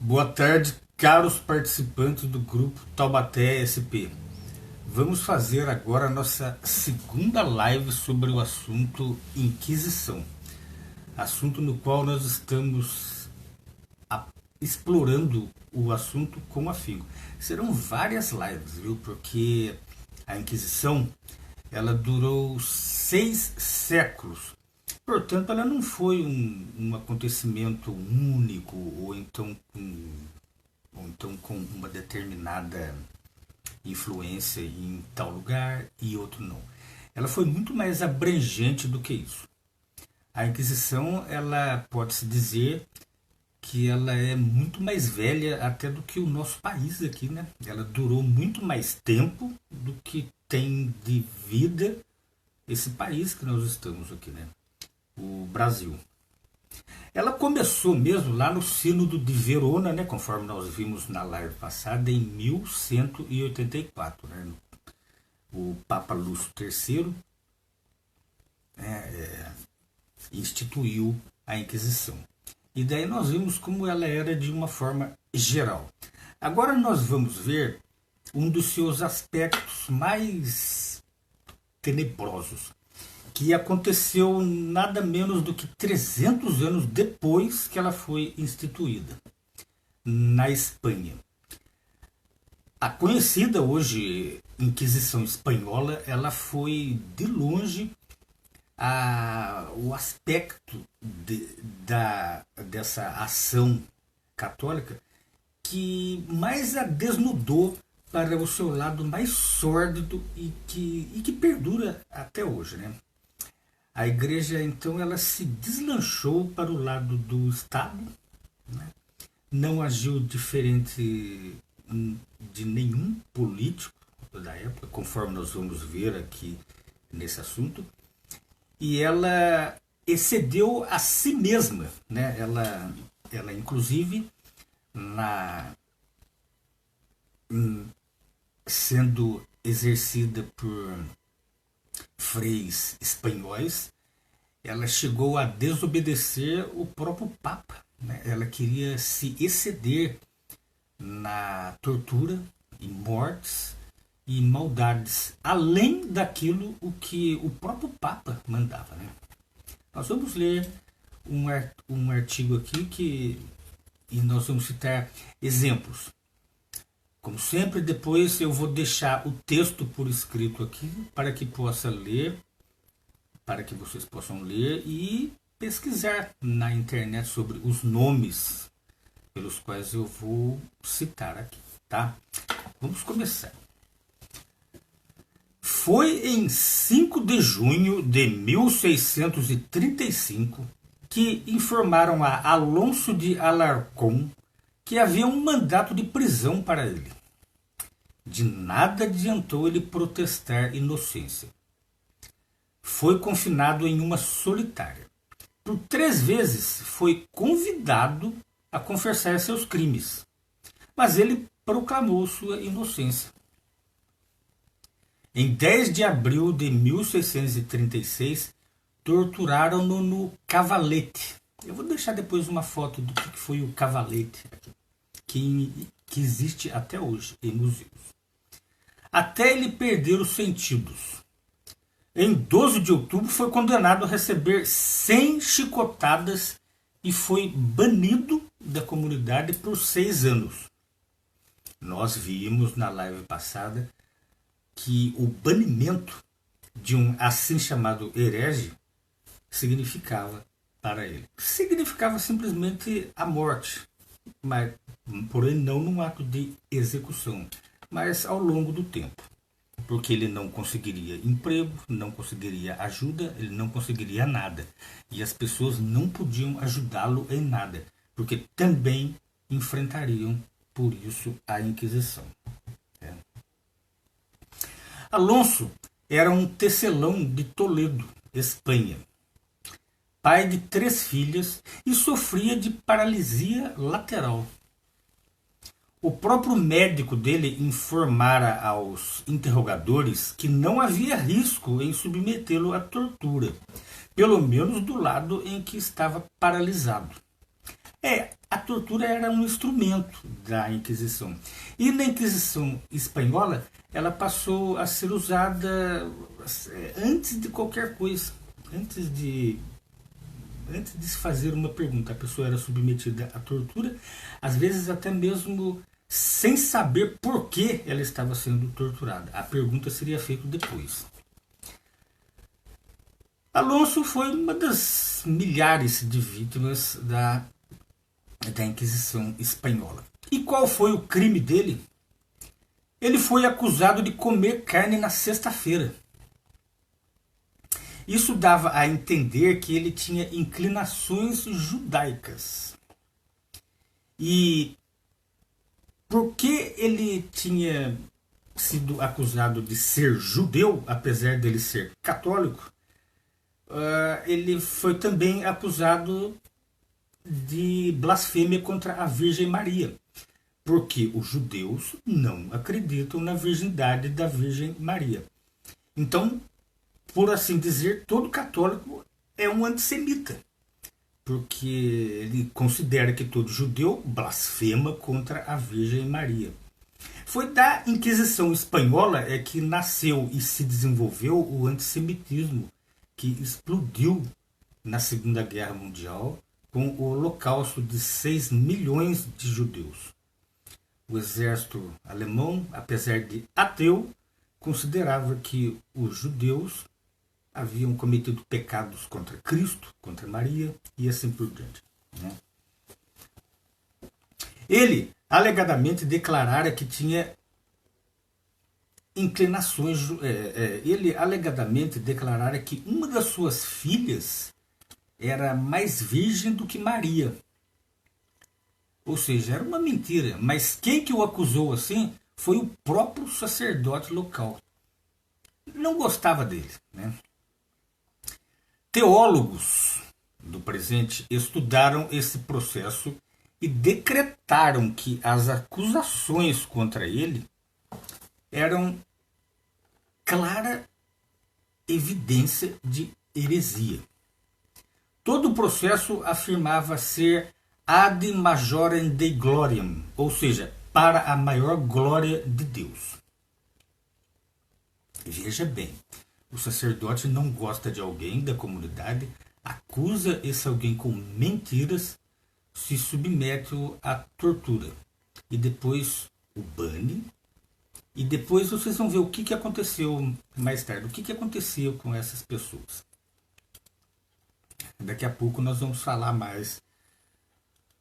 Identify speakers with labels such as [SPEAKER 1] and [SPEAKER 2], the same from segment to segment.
[SPEAKER 1] Boa tarde, caros participantes do grupo Taubaté SP. Vamos fazer agora a nossa segunda live sobre o assunto Inquisição, assunto no qual nós estamos explorando o assunto com afinco. Serão várias lives, viu? Porque a Inquisição ela durou 6 séculos. Portanto, ela não foi um acontecimento único ou então com uma determinada influência em tal lugar e outro não. Ela foi muito mais abrangente do que isso. A Inquisição, ela pode-se dizer que ela é muito mais velha até do que o nosso país aqui, né? Ela durou muito mais tempo do que tem de vida esse país que nós estamos aqui, né? O Brasil. Ela começou mesmo lá no Sínodo de Verona, né, conforme nós vimos na live passada, em 1184. Né, o Papa Lúcio III instituiu a Inquisição. E daí nós vimos como ela era de uma forma geral. Agora nós vamos ver um dos seus aspectos mais tenebrosos, que aconteceu nada menos do que 300 anos depois que ela foi instituída, na Espanha. A conhecida hoje Inquisição Espanhola, ela foi de longe o aspecto dessa ação católica que mais a desnudou para o seu lado mais sórdido e que perdura até hoje, né? A igreja, então, ela se deslanchou para o lado do Estado, né? Não agiu diferente de nenhum político da época, conforme nós vamos ver aqui nesse assunto, e ela excedeu a si mesma, né? Ela inclusive, sendo exercida por freis espanhóis, ela chegou a desobedecer o próprio Papa, né? Ela queria se exceder na tortura e mortes e maldades, além daquilo o que o próprio Papa mandava, né? Nós vamos ler um artigo aqui e nós vamos citar exemplos. Como sempre, depois eu vou deixar o texto por escrito aqui para que possa ler, para que vocês possam ler e pesquisar na internet sobre os nomes pelos quais eu vou citar aqui, tá? Vamos começar. Foi em 5 de junho de 1635 que informaram a Alonso de Alarcón que havia um mandato de prisão para ele. De nada adiantou ele protestar inocência. Foi confinado em uma solitária. Por 3 vezes foi convidado a confessar seus crimes, mas ele proclamou sua inocência. Em 10 de abril de 1636, torturaram-no no Cavalete. Eu vou deixar depois uma foto do que foi o Cavalete, que existe até hoje em museus. Até ele perder os sentidos. Em 12 de outubro foi condenado a receber 100 chicotadas e foi banido da comunidade por 6 anos. Nós vimos na live passada que o banimento de um assim chamado herege significava para ele. Significava simplesmente a morte, mas, porém não num ato de execução, mas ao longo do tempo. Porque ele não conseguiria emprego, não conseguiria ajuda, ele não conseguiria nada. E as pessoas não podiam ajudá-lo em nada, porque também enfrentariam por isso a Inquisição. Alonso era um tecelão de Toledo, Espanha, pai de 3 filhas e sofria de paralisia lateral. O próprio médico dele informara aos interrogadores que não havia risco em submetê-lo à tortura, pelo menos do lado em que estava paralisado. a tortura era um instrumento da Inquisição. E na Inquisição espanhola, ela passou a ser usada antes de qualquer coisa. Antes de se fazer uma pergunta, a pessoa era submetida à tortura, às vezes até mesmo sem saber por que ela estava sendo torturada. A pergunta seria feita depois. Alonso foi uma das milhares de vítimas da Inquisição espanhola. E qual foi o crime dele? Ele foi acusado de comer carne na sexta-feira. Isso dava a entender que ele tinha inclinações judaicas. E porque ele tinha sido acusado de ser judeu, apesar dele ser católico, ele foi também acusado de blasfêmia contra a Virgem Maria, porque os judeus não acreditam na virgindade da Virgem Maria. Então, por assim dizer, todo católico é um antissemita, porque ele considera que todo judeu blasfema contra a Virgem Maria. Foi da Inquisição espanhola que nasceu e se desenvolveu o antissemitismo, que explodiu na Segunda Guerra Mundial com o holocausto de 6 milhões de judeus. O exército alemão, apesar de ateu, considerava que os judeus haviam cometido pecados contra Cristo, contra Maria e assim por diante. Ele alegadamente declarara que tinha inclinações. Ele alegadamente declarara que uma das suas filhas era mais virgem do que Maria. Ou seja, era uma mentira. Mas quem que o acusou assim foi o próprio sacerdote local. Não gostava dele, né? Teólogos do presente estudaram esse processo e decretaram que as acusações contra ele eram clara evidência de heresia. Todo o processo afirmava ser ad majorem Dei gloriam, ou seja, para a maior glória de Deus. Veja bem, o sacerdote não gosta de alguém da comunidade, acusa esse alguém com mentiras, se submete à tortura e depois o bane. E depois vocês vão ver o que aconteceu mais tarde, o que aconteceu com essas pessoas. Daqui a pouco nós vamos falar mais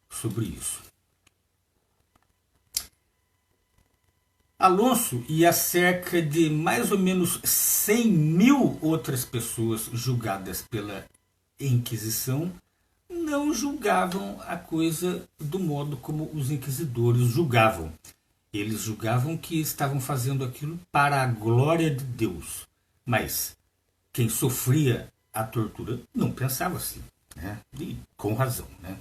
[SPEAKER 1] sobre isso. Alonso e a cerca de mais ou menos 100 mil outras pessoas julgadas pela Inquisição não julgavam a coisa do modo como os inquisidores julgavam. Eles julgavam que estavam fazendo aquilo para a glória de Deus. Mas quem sofria a tortura não pensava assim, né? E com razão, né?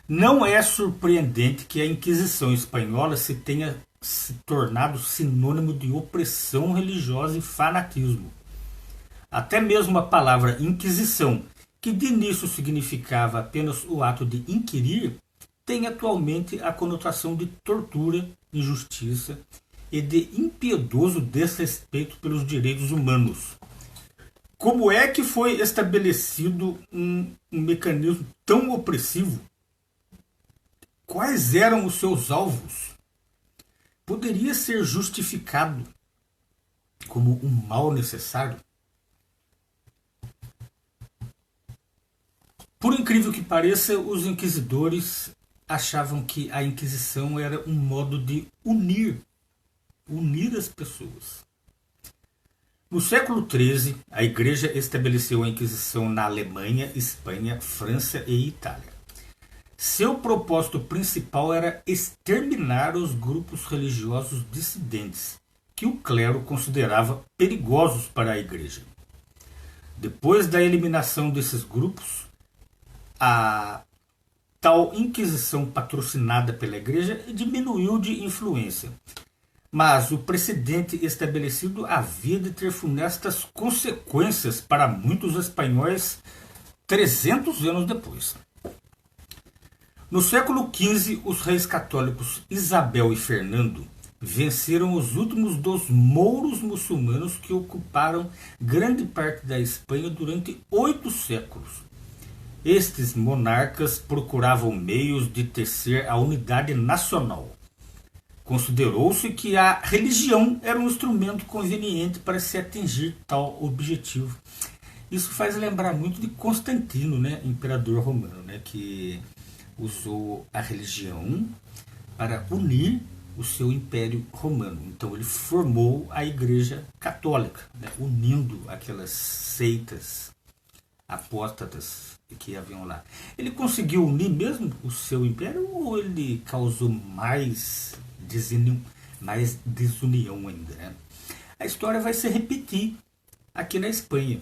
[SPEAKER 1] Não é surpreendente que a Inquisição espanhola se tenha se tornado sinônimo de opressão religiosa e fanatismo. Até mesmo a palavra Inquisição, que de início significava apenas o ato de inquirir, tem atualmente a conotação de tortura, injustiça e de impiedoso desrespeito pelos direitos humanos. Como é que foi estabelecido um mecanismo tão opressivo? Quais eram os seus alvos? Poderia ser justificado como um mal necessário? Por incrível que pareça, os inquisidores achavam que a Inquisição era um modo de unir as pessoas. No século XIII, a Igreja estabeleceu a Inquisição na Alemanha, Espanha, França e Itália. Seu propósito principal era exterminar os grupos religiosos dissidentes, que o clero considerava perigosos para a Igreja. Depois da eliminação desses grupos, a tal Inquisição patrocinada pela Igreja diminuiu de influência. Mas o precedente estabelecido havia de ter funestas consequências para muitos espanhóis 300 anos depois. No século XV, os reis católicos Isabel e Fernando venceram os últimos dos mouros muçulmanos que ocuparam grande parte da Espanha durante 8 séculos. Estes monarcas procuravam meios de tecer a unidade nacional. Considerou-se que a religião era um instrumento conveniente para se atingir tal objetivo. Isso faz lembrar muito de Constantino, né, imperador romano, né, que usou a religião para unir o seu império romano. Então ele formou a Igreja Católica, né, unindo aquelas seitas apóstatas que haviam lá. Ele conseguiu unir mesmo o seu império ou ele causou mais desunião ainda? Né? A história vai se repetir aqui na Espanha.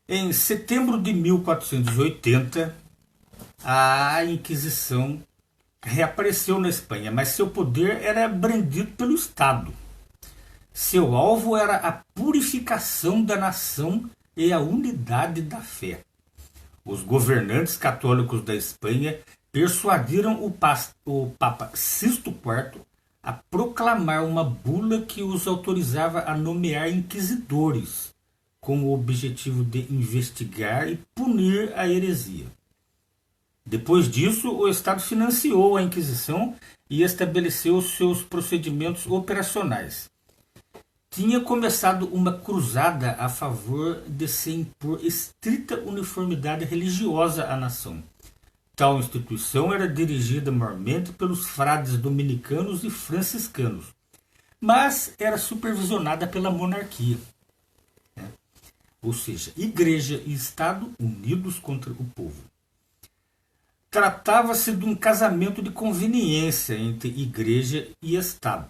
[SPEAKER 1] Em setembro de 1480, a Inquisição reapareceu na Espanha, mas seu poder era brandido pelo Estado. Seu alvo era a purificação da nação e a unidade da fé. Os governantes católicos da Espanha persuadiram o Papa Sixto IV a proclamar uma bula que os autorizava a nomear inquisidores, com o objetivo de investigar e punir a heresia. Depois disso, o Estado financiou a Inquisição e estabeleceu seus procedimentos operacionais. Tinha começado uma cruzada a favor de se impor estrita uniformidade religiosa à nação. Tal instituição era dirigida maiormente pelos frades dominicanos e franciscanos, mas era supervisionada pela monarquia. Ou seja, Igreja e Estado unidos contra o povo. Tratava-se de um casamento de conveniência entre Igreja e Estado.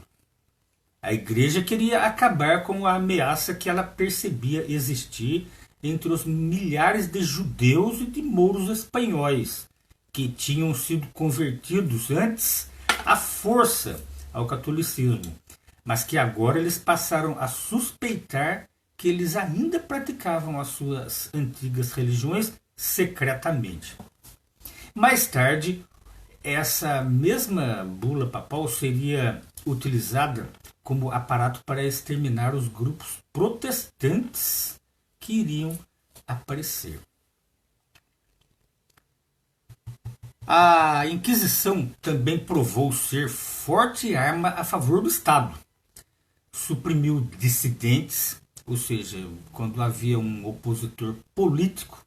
[SPEAKER 1] A Igreja queria acabar com a ameaça que ela percebia existir entre os milhares de judeus e de mouros espanhóis, que tinham sido convertidos antes à força ao catolicismo, mas que agora eles passaram a suspeitar que eles ainda praticavam as suas antigas religiões secretamente. Mais tarde, essa mesma bula papal seria utilizada como aparato para exterminar os grupos protestantes que iriam aparecer. A Inquisição também provou ser forte arma a favor do Estado. Suprimiu dissidentes, ou seja, quando havia um opositor político,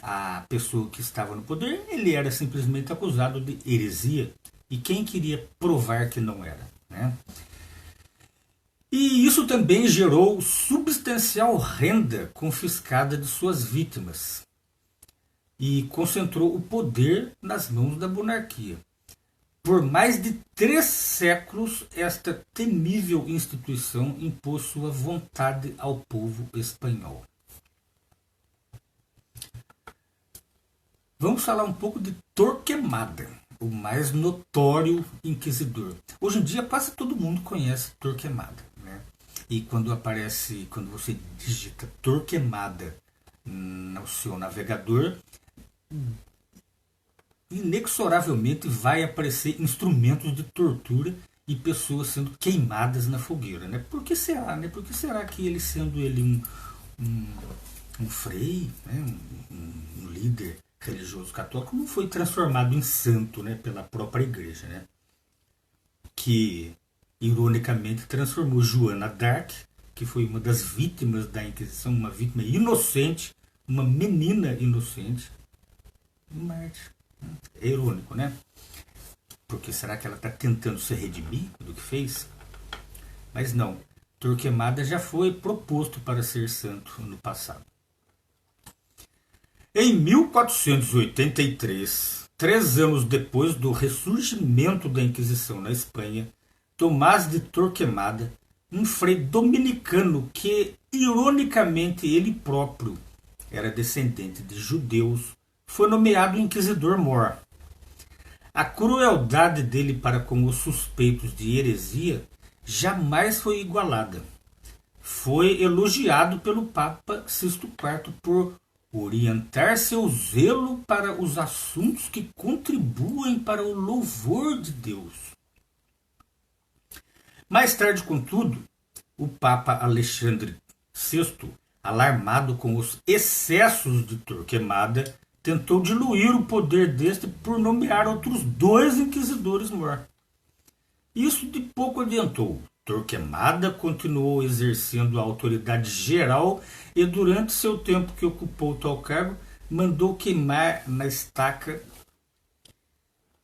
[SPEAKER 1] a pessoa que estava no poder, ele era simplesmente acusado de heresia. E quem queria provar que não era? Né? E isso também gerou substancial renda confiscada de suas vítimas e concentrou o poder nas mãos da monarquia. Por mais de 3 séculos, esta temível instituição impôs sua vontade ao povo espanhol. Vamos falar um pouco de Torquemada, o mais notório inquisidor. Hoje em dia quase todo mundo conhece Torquemada, né? E quando você digita Torquemada no seu navegador, inexoravelmente vai aparecer instrumentos de tortura e pessoas sendo queimadas na fogueira, né? Por que será, né? Por que será que ele, sendo ele um frei, né? um líder religioso católico, não foi transformado em santo, né, pela própria igreja, né, que ironicamente transformou Joana d'Arc, que foi uma das vítimas da Inquisição, uma vítima inocente, uma menina inocente, em mártir. É irônico, né? Porque será que ela está tentando se redimir do que fez? Mas não. Torquemada já foi proposto para ser santo no passado. Em 1483, 3 anos depois do ressurgimento da Inquisição na Espanha, Tomás de Torquemada, um frei dominicano que, ironicamente, ele próprio era descendente de judeus, foi nomeado inquisidor-mor. A crueldade dele para com os suspeitos de heresia jamais foi igualada. Foi elogiado pelo Papa Sixto IV por orientar seu zelo para os assuntos que contribuem para o louvor de Deus. Mais tarde, contudo, o Papa Alexandre VI, alarmado com os excessos de Torquemada, tentou diluir o poder deste por nomear outros 2 inquisidores mortos. Isso de pouco adiantou. Torquemada continuou exercendo a autoridade geral e, durante seu tempo que ocupou tal cargo, mandou queimar na estaca,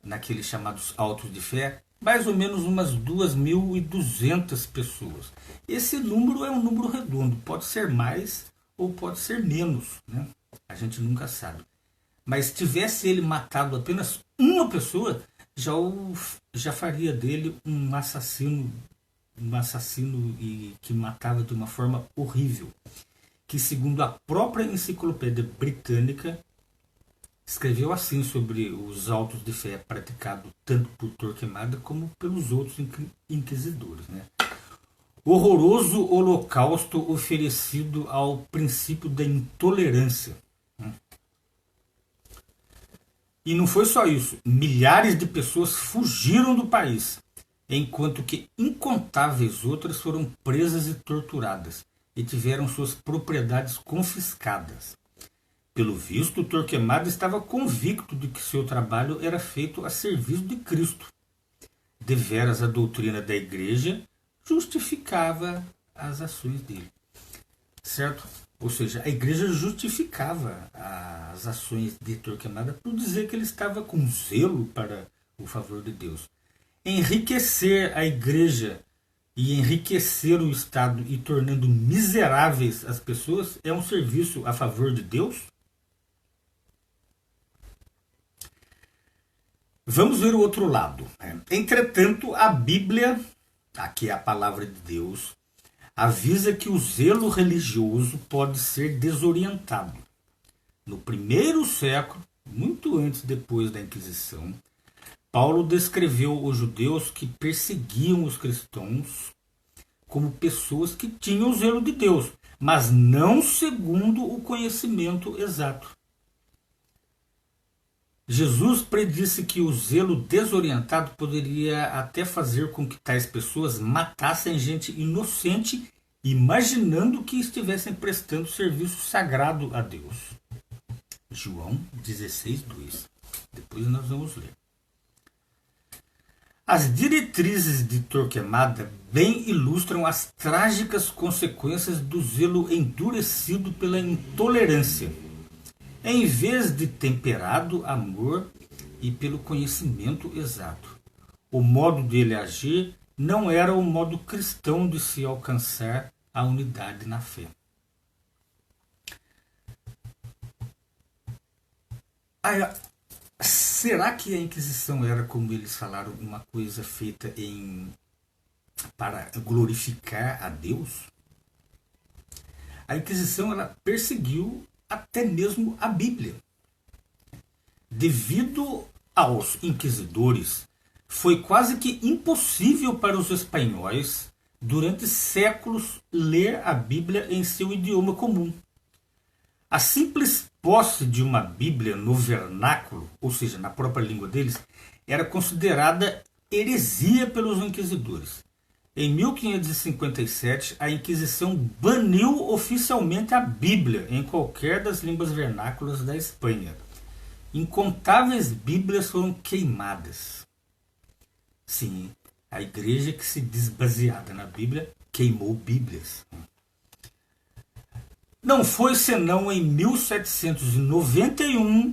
[SPEAKER 1] naqueles chamados autos de fé, mais ou menos umas 2.200 pessoas. Esse número é um número redondo, pode ser mais ou pode ser menos, né? A gente nunca sabe. Mas tivesse ele matado apenas uma pessoa, já faria dele um assassino e que matava de uma forma horrível, que, segundo a própria enciclopédia britânica, escreveu assim sobre os autos de fé praticados tanto por Torquemada como pelos outros inquisidores, né? Horroroso holocausto oferecido ao princípio da intolerância. E não foi só isso. Milhares de pessoas fugiram do país, enquanto que incontáveis outras foram presas e torturadas e tiveram suas propriedades confiscadas. Pelo visto, Torquemada estava convicto de que seu trabalho era feito a serviço de Cristo. Deveras, a doutrina da Igreja justificava as ações dele. Certo? Ou seja, a Igreja justificava as ações de Torquemada por dizer que ele estava com zelo para o favor de Deus. Enriquecer a Igreja e enriquecer o Estado e tornando miseráveis as pessoas é um serviço a favor de Deus? Vamos ver o outro lado. Entretanto, a Bíblia, aqui é a palavra de Deus, avisa que o zelo religioso pode ser desorientado. No primeiro século, muito antes depois da Inquisição, Paulo descreveu os judeus que perseguiam os cristãos como pessoas que tinham o zelo de Deus, mas não segundo o conhecimento exato. Jesus predisse que o zelo desorientado poderia até fazer com que tais pessoas matassem gente inocente, imaginando que estivessem prestando serviço sagrado a Deus. João 16:2. Depois nós vamos ler. As diretrizes de Torquemada bem ilustram as trágicas consequências do zelo endurecido pela intolerância, em vez de temperado amor e pelo conhecimento exato. O modo dele agir não era o modo cristão de se alcançar a unidade na fé. Será que a Inquisição era, como eles falaram, uma coisa feita para glorificar a Deus? A Inquisição ela perseguiu até mesmo a Bíblia. Devido aos inquisidores, foi quase que impossível para os espanhóis, durante séculos, ler a Bíblia em seu idioma comum. A simples posse de uma Bíblia no vernáculo, ou seja, na própria língua deles, era considerada heresia pelos inquisidores. Em 1557, a Inquisição baniu oficialmente a Bíblia em qualquer das línguas vernáculas da Espanha. Incontáveis Bíblias foram queimadas. Sim, a igreja que se diz baseada na Bíblia queimou Bíblias. Não foi senão em 1791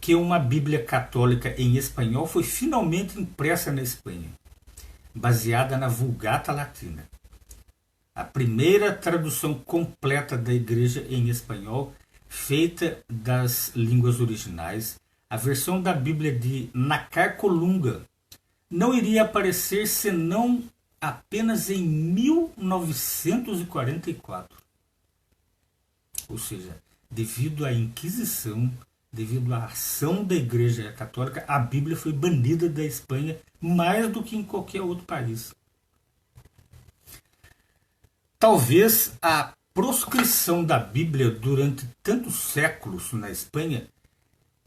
[SPEAKER 1] que uma Bíblia católica em espanhol foi finalmente impressa na Espanha, baseada na Vulgata Latina. A primeira tradução completa da igreja em espanhol, feita das línguas originais, a versão da Bíblia de Nácar Colunga, não iria aparecer senão apenas em 1944. Ou seja, devido à Inquisição, devido à ação da Igreja Católica, a Bíblia foi banida da Espanha mais do que em qualquer outro país. Talvez a proscrição da Bíblia durante tantos séculos na Espanha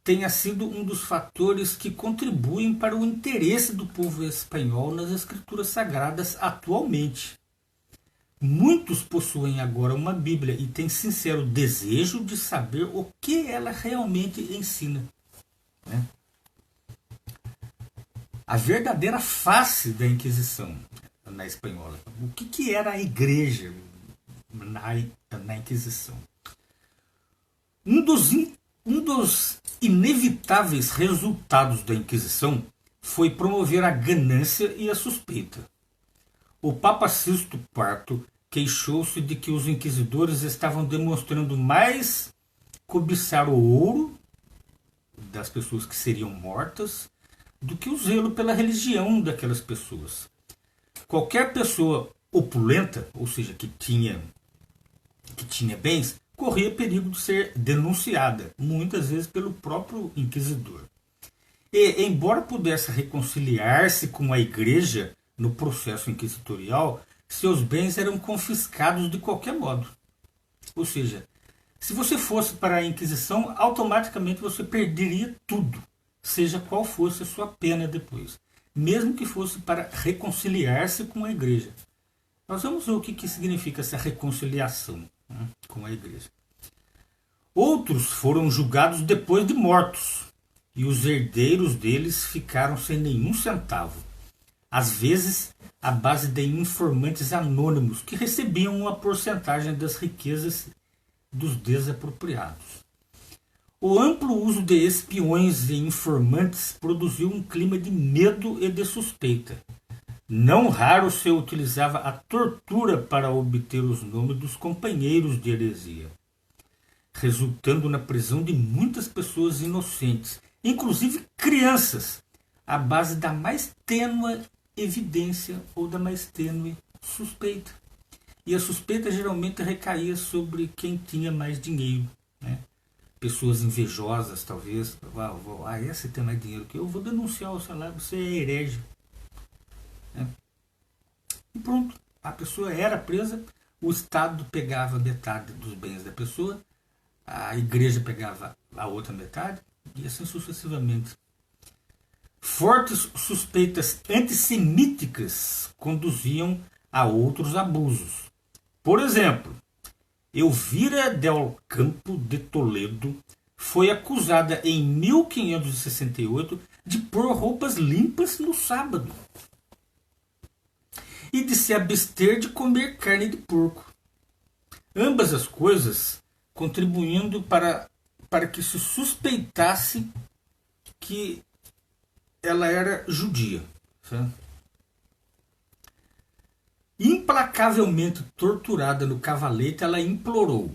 [SPEAKER 1] tenha sido um dos fatores que contribuem para o interesse do povo espanhol nas escrituras sagradas atualmente. Muitos possuem agora uma Bíblia e têm sincero desejo de saber o que ela realmente ensina, né? A verdadeira face da Inquisição na espanhola. O que era a igreja na Inquisição? Um dos inevitáveis resultados da Inquisição foi promover a ganância e a suspeita. O Papa Sixto IV queixou-se de que os inquisidores estavam demonstrando mais cobiçar o ouro das pessoas que seriam mortas do que o zelo pela religião daquelas pessoas. Qualquer pessoa opulenta, ou seja, que tinha bens, corria perigo de ser denunciada, muitas vezes pelo próprio inquisidor. E, embora pudesse reconciliar-se com a igreja no processo inquisitorial, seus bens eram confiscados de qualquer modo. Ou seja, se você fosse para a Inquisição, automaticamente você perderia tudo, seja qual fosse a sua pena depois, mesmo que fosse para reconciliar-se com a igreja. Nós vamos ver o que significa essa reconciliação, né, com a igreja. Outros foram julgados depois de mortos, e os herdeiros deles ficaram sem nenhum centavo, às vezes à base de informantes anônimos que recebiam uma porcentagem das riquezas dos desapropriados. O amplo uso de espiões e informantes produziu um clima de medo e de suspeita. Não raro se utilizava a tortura para obter os nomes dos companheiros de heresia, resultando na prisão de muitas pessoas inocentes, inclusive crianças, à base da mais tênue evidência ou da mais tênue suspeita. E a suspeita geralmente recaía sobre quem tinha mais dinheiro, né? Pessoas invejosas, talvez. Esse tem mais dinheiro que eu, vou denunciar o salário, você é herege. Né? E pronto, a pessoa era presa, o Estado pegava metade dos bens da pessoa, a igreja pegava a outra metade, e assim sucessivamente. Fortes suspeitas antissemíticas conduziam a outros abusos. Por exemplo, Elvira del Campo de Toledo foi acusada em 1568 de pôr roupas limpas no sábado e de se abster de comer carne de porco. Ambas as coisas contribuindo para que se suspeitasse que ela era judia. Sabe? Implacavelmente torturada no cavalete, ela implorou: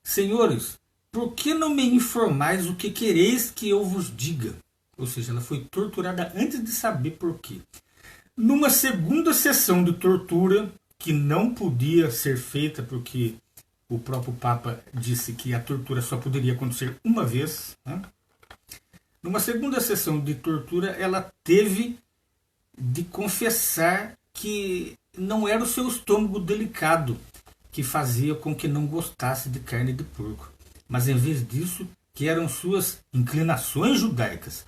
[SPEAKER 1] Senhores, por que não me informais o que quereis que eu vos diga? Ou seja, ela foi torturada antes de saber por quê. Numa segunda sessão de tortura, que não podia ser feita porque o próprio Papa disse que a tortura só poderia acontecer uma vez, né? Numa segunda sessão de tortura, ela teve de confessar que não era o seu estômago delicado que fazia com que não gostasse de carne de porco, mas em vez disso, que eram suas inclinações judaicas.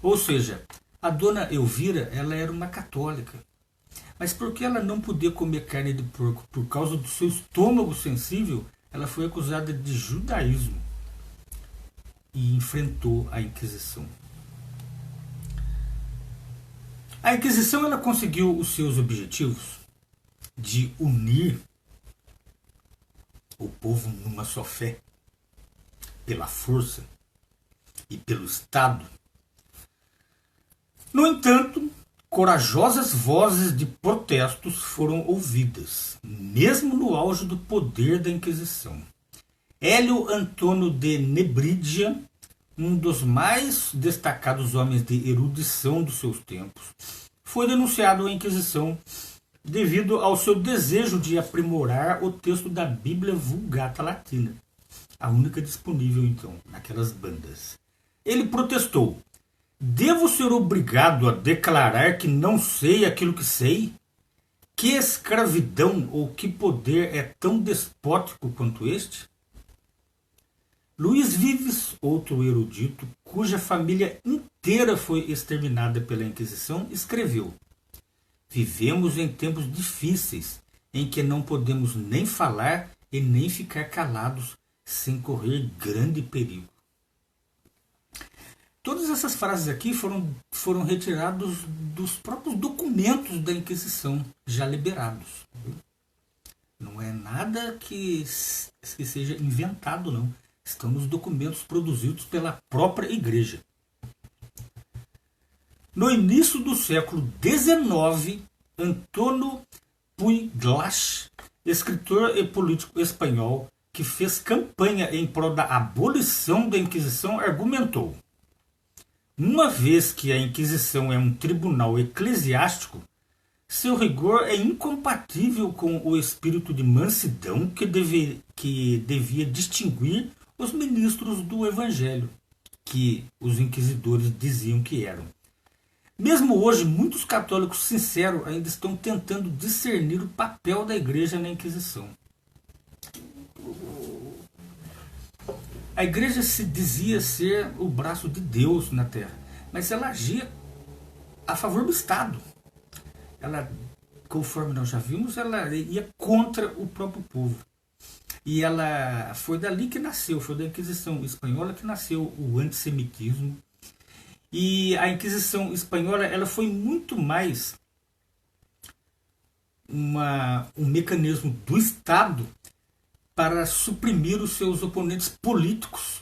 [SPEAKER 1] Ou seja, a dona Elvira, ela era uma católica. Mas porque ela não podia comer carne de porco por causa do seu estômago sensível, ela foi acusada de judaísmo e enfrentou a Inquisição. A Inquisição ela conseguiu os seus objetivos de unir o povo numa só fé, pela força e pelo Estado. No entanto, corajosas vozes de protestos foram ouvidas, mesmo no auge do poder da Inquisição. Hélio Antônio de Nebrija, um dos mais destacados homens de erudição dos seus tempos, foi denunciado à Inquisição devido ao seu desejo de aprimorar o texto da Bíblia Vulgata Latina, a única disponível então naquelas bandas. Ele protestou: devo ser obrigado a declarar que não sei aquilo que sei? Que escravidão ou que poder é tão despótico quanto este? Luís Vives, outro erudito, cuja família inteira foi exterminada pela Inquisição, escreveu: vivemos em tempos difíceis, em que não podemos nem falar e nem ficar calados, sem correr grande perigo. Todas essas frases aqui foram retiradas dos próprios documentos da Inquisição, já liberados. Não é nada que seja inventado, não. Estão nos documentos produzidos pela própria Igreja. No início do século XIX, Antônio Puiglaç, escritor e político espanhol, que fez campanha em prol da abolição da Inquisição, argumentou: uma vez que a Inquisição é um tribunal eclesiástico, seu rigor é incompatível com o espírito de mansidão que devia distinguir os ministros do Evangelho, que os inquisidores diziam que eram. Mesmo hoje, muitos católicos sinceros ainda estão tentando discernir o papel da Igreja na Inquisição. A Igreja se dizia ser o braço de Deus na Terra, mas ela agia a favor do Estado. Ela, conforme nós já vimos, ela ia contra o próprio povo. E ela foi dali que nasceu, foi da Inquisição Espanhola que nasceu o antissemitismo. E a Inquisição Espanhola ela foi muito mais um mecanismo do Estado para suprimir os seus oponentes políticos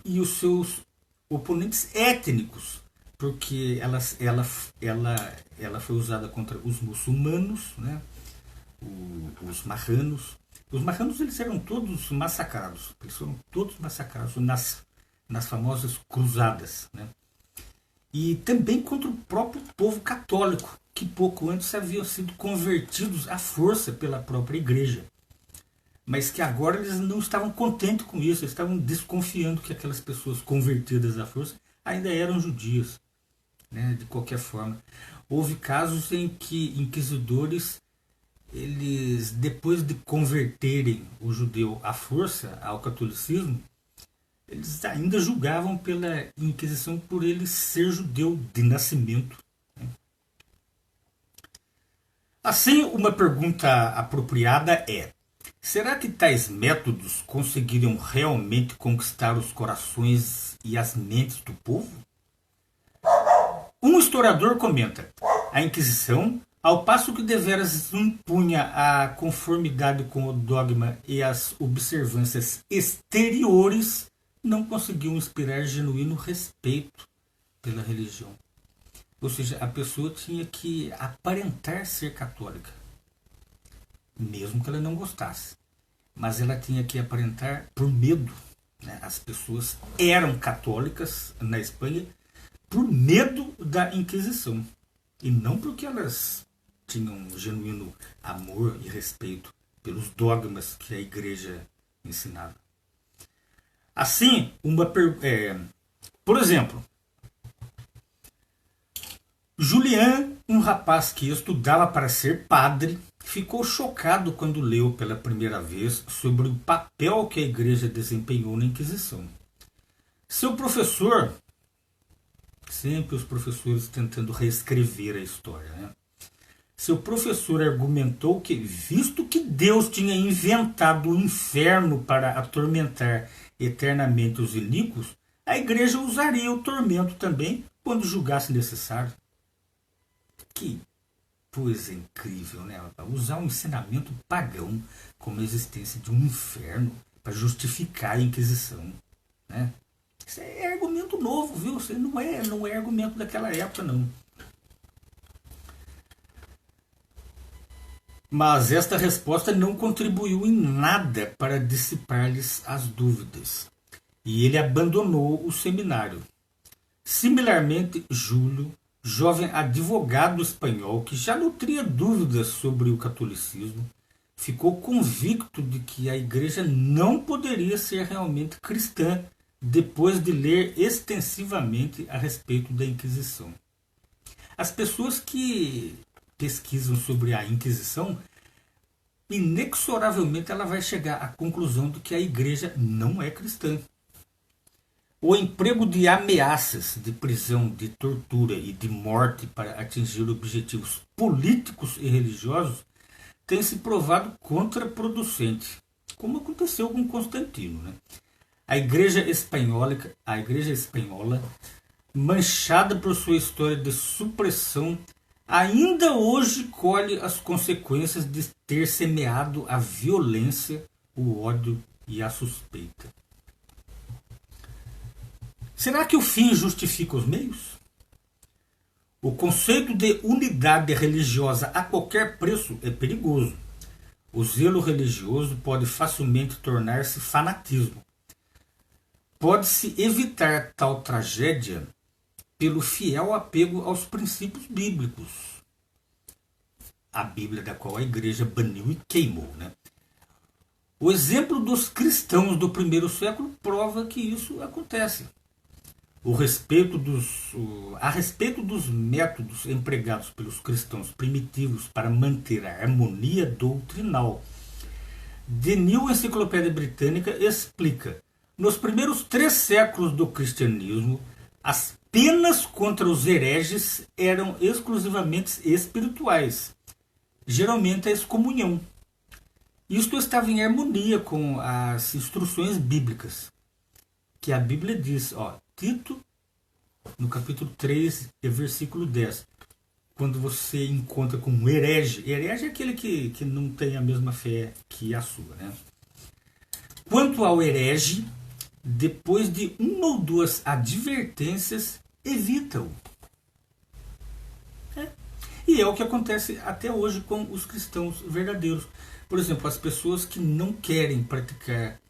[SPEAKER 1] e os seus oponentes étnicos, porque ela foi usada contra os muçulmanos, né? Os marranos. Os marranos eles eram todos massacrados, nas famosas cruzadas, né? E também contra o próprio povo católico, que pouco antes haviam sido convertidos à força pela própria Igreja. Mas que agora eles não estavam contentes com isso, eles estavam desconfiando que aquelas pessoas convertidas à força ainda eram judias, né? De qualquer forma. Houve casos em que inquisidores, eles, depois de converterem o judeu à força ao catolicismo, eles ainda julgavam pela Inquisição por ele ser judeu de nascimento. Assim, uma pergunta apropriada é: será que tais métodos conseguiriam realmente conquistar os corações e as mentes do povo? Um historiador comenta: a Inquisição, ao passo que deveras impunha a conformidade com o dogma e as observâncias exteriores, não conseguiu inspirar genuíno respeito pela religião. Ou seja, a pessoa tinha que aparentar ser católica, mesmo que ela não gostasse. Mas ela tinha que aparentar por medo, né? As pessoas eram católicas na Espanha por medo da Inquisição. E não porque elas tinham um genuíno amor e respeito pelos dogmas que a Igreja ensinava. Assim, por exemplo, Julián, um rapaz que estudava para ser padre, ficou chocado quando leu pela primeira vez sobre o papel que a Igreja desempenhou na Inquisição. Seu professor, sempre os professores tentando reescrever a história, né? Seu professor argumentou que, visto que Deus tinha inventado o inferno para atormentar eternamente os iníquos, a Igreja usaria o tormento também quando julgasse necessário. Que coisa incrível, né? Usar um ensinamento pagão como a existência de um inferno para justificar a Inquisição, né? Isso é argumento novo, viu? Isso não é argumento daquela época, não. Mas esta resposta não contribuiu em nada para dissipar-lhes as dúvidas, e ele abandonou o seminário. Similarmente, Júlio, jovem advogado espanhol que já nutria dúvidas sobre o catolicismo, ficou convicto de que a Igreja não poderia ser realmente cristã depois de ler extensivamente a respeito da Inquisição. As pessoas que pesquisam sobre a Inquisição, inexoravelmente ela vai chegar à conclusão de que a igreja não é cristã. O emprego de ameaças de prisão, de tortura e de morte para atingir objetivos políticos e religiosos tem se provado contraproducente, como aconteceu com Constantino, né? A Igreja Espanhola, manchada por sua história de supressão, ainda hoje colhe as consequências de ter semeado a violência, o ódio e a suspeita. Será que o fim justifica os meios? O conceito de unidade religiosa a qualquer preço é perigoso. O zelo religioso pode facilmente tornar-se fanatismo. Pode-se evitar tal tragédia pelo fiel apego aos princípios bíblicos. A Bíblia da qual a igreja baniu e queimou, né? O exemplo dos cristãos do primeiro século prova que isso acontece. A respeito dos métodos empregados pelos cristãos primitivos para manter a harmonia doutrinal, The New Enciclopédia Britânica explica: nos primeiros 3 séculos do cristianismo, as penas contra os hereges eram exclusivamente espirituais, geralmente a excomunhão. Isto estava em harmonia com as instruções bíblicas, que a Bíblia diz, Tito, no capítulo 3, versículo 10, quando você encontra com um herege é aquele que não tem a mesma fé que a sua, né? Quanto ao herege, depois de 1 ou 2 advertências, evita-o. E é o que acontece até hoje com os cristãos verdadeiros. Por exemplo, as pessoas que não querem praticar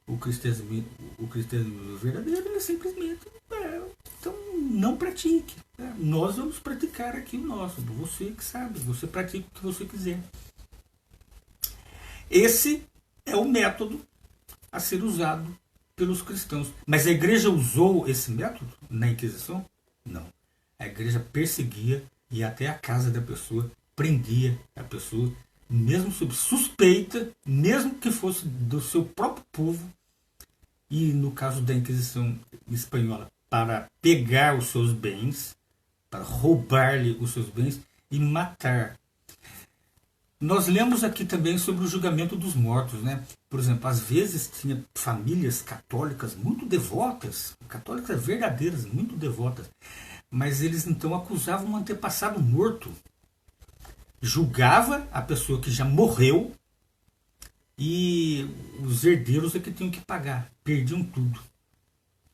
[SPEAKER 1] o cristianismo verdadeiro, eles simplesmente então não pratique. Nós vamos praticar aqui o nosso. Você que sabe, você pratica o que você quiser. Esse é o método a ser usado pelos cristãos. Mas a igreja usou esse método na Inquisição? Não. A igreja perseguia, ia até a casa da pessoa, prendia a pessoa, mesmo sob suspeita, mesmo que fosse do seu próprio povo, e no caso da Inquisição espanhola, para pegar os seus bens, para roubar-lhe os seus bens e matar. Nós lemos aqui também sobre o julgamento dos mortos, né? Por exemplo, às vezes tinha famílias católicas muito devotas, católicas verdadeiras, muito devotas, mas eles então acusavam um antepassado morto. Julgava a pessoa que já morreu e os herdeiros é que tinham que pagar, perdiam tudo.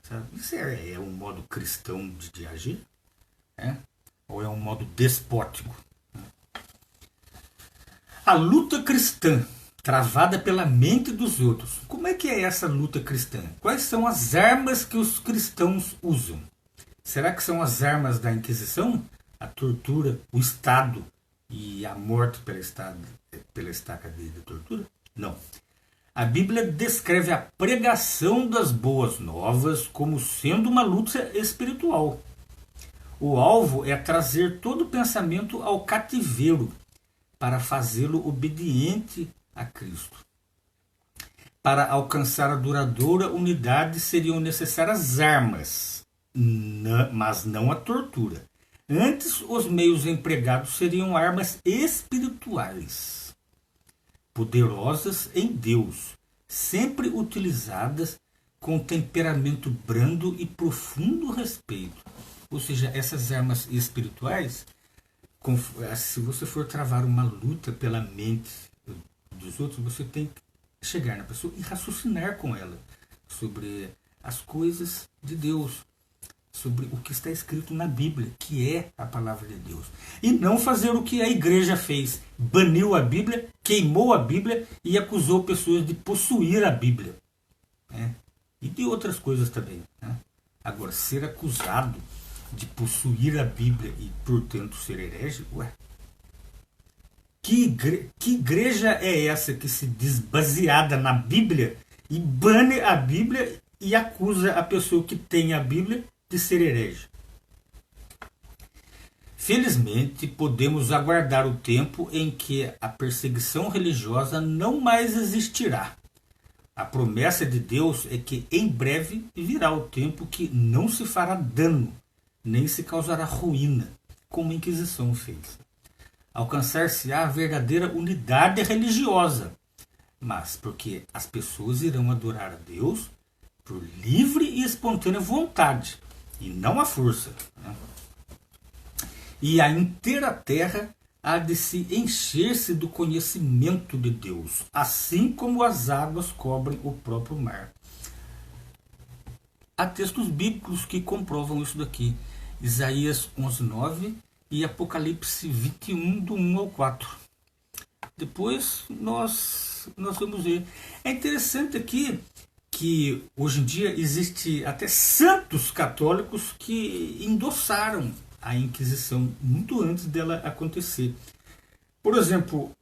[SPEAKER 1] Sabe? Isso é um modo cristão de agir? Ou é um modo despótico? A luta cristã, travada pela mente dos outros. Como é que é essa luta cristã? Quais são as armas que os cristãos usam? Será que são as armas da Inquisição? A tortura, o Estado e a morte pela estaca de tortura? Não. A Bíblia descreve a pregação das boas novas como sendo uma luta espiritual. O alvo é trazer todo o pensamento ao cativeiro, para fazê-lo obediente a Cristo. Para alcançar a duradoura unidade seriam necessárias armas, mas não a tortura. Antes, os meios empregados seriam armas espirituais, poderosas em Deus, sempre utilizadas com temperamento brando e profundo respeito. Ou seja, essas armas espirituais, se você for travar uma luta pela mente dos outros, você tem que chegar na pessoa e raciocinar com ela sobre as coisas de Deus, sobre o que está escrito na Bíblia, que é a palavra de Deus. E não fazer o que a igreja fez, baniu a Bíblia, queimou a Bíblia e acusou pessoas de possuir a Bíblia. E de outras coisas também. Agora, ser acusado de possuir a Bíblia e, portanto, ser herege? Que igreja é essa que se diz baseada na Bíblia e bane a Bíblia e acusa a pessoa que tem a Bíblia de ser herege? Felizmente, podemos aguardar o tempo em que a perseguição religiosa não mais existirá. A promessa de Deus é que em breve virá o tempo que não se fará dano, nem se causará ruína, como a Inquisição fez. Alcançar-se-á a verdadeira unidade religiosa, mas porque as pessoas irão adorar a Deus por livre e espontânea vontade, e não à força. E a inteira terra há de se encher-se do conhecimento de Deus, assim como as águas cobrem o próprio mar. Há textos bíblicos que comprovam isso daqui. Isaías 11:9 e Apocalipse 21, do 1 ao 4. Depois nós vamos ver. É interessante aqui que hoje em dia existe até santos católicos que endossaram a Inquisição muito antes dela acontecer. Por exemplo,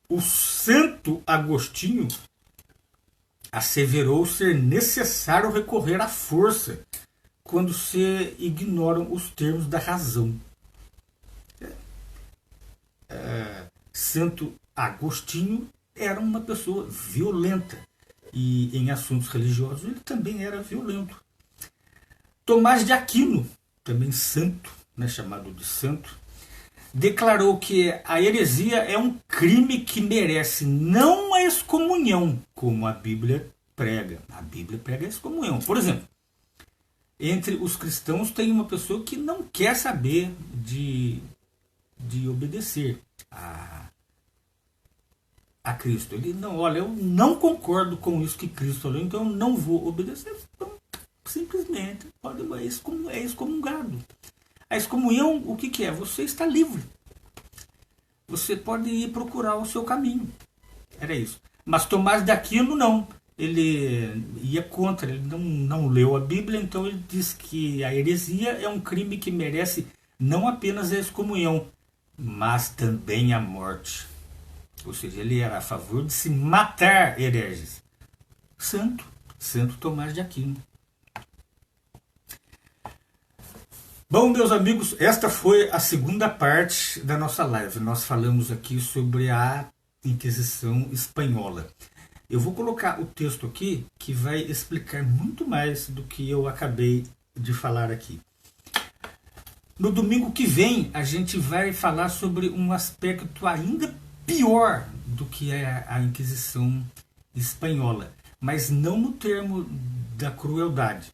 [SPEAKER 1] o Santo Agostinho asseverou ser necessário recorrer à força quando se ignoram os termos da razão. Santo Agostinho era uma pessoa violenta e em assuntos religiosos ele também era violento. Tomás de Aquino, também santo, chamado de santo, declarou que a heresia é um crime que merece não a excomunhão, como a Bíblia prega. A Bíblia prega a excomunhão. Por exemplo, entre os cristãos tem uma pessoa que não quer saber de obedecer a Cristo. Ele não, olha, eu não concordo com isso que Cristo falou, então eu não vou obedecer. Então, simplesmente é excomungado. A excomunhão, o que é? Você está livre. Você pode ir procurar o seu caminho. Era isso. Mas Tomás de Aquino não. Ele ia contra, ele não leu a Bíblia, então ele diz que a heresia é um crime que merece não apenas a excomunhão, mas também a morte. Ou seja, ele era a favor de se matar hereges. Santo Tomás de Aquino. Bom, meus amigos, esta foi a segunda parte da nossa live. Nós falamos aqui sobre a Inquisição Espanhola. Eu vou colocar o texto aqui que vai explicar muito mais do que eu acabei de falar aqui. No domingo que vem, a gente vai falar sobre um aspecto ainda pior do que é a Inquisição Espanhola, mas não no termo da crueldade,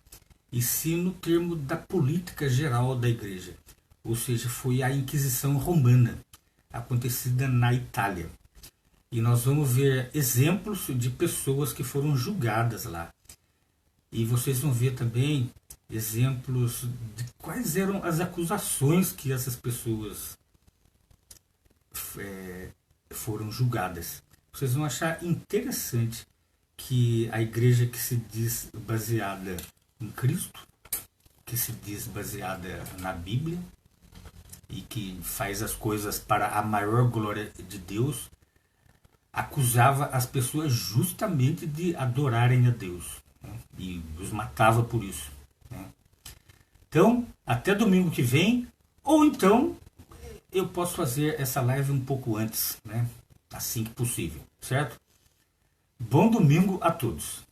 [SPEAKER 1] e sim no termo da política geral da Igreja. Ou seja, foi a Inquisição Romana, acontecida na Itália. E nós vamos ver exemplos de pessoas que foram julgadas lá. E vocês vão ver também exemplos de quais eram as acusações que essas pessoas foram julgadas. Vocês vão achar interessante que a igreja que se diz baseada em Cristo, que se diz baseada na Bíblia e que faz as coisas para a maior glória de Deus, acusava as pessoas justamente de adorarem a Deus, né? E os matava por isso, né? Então, até domingo que vem, ou então eu posso fazer essa live um pouco antes, né? Assim que possível, certo? Bom domingo a todos.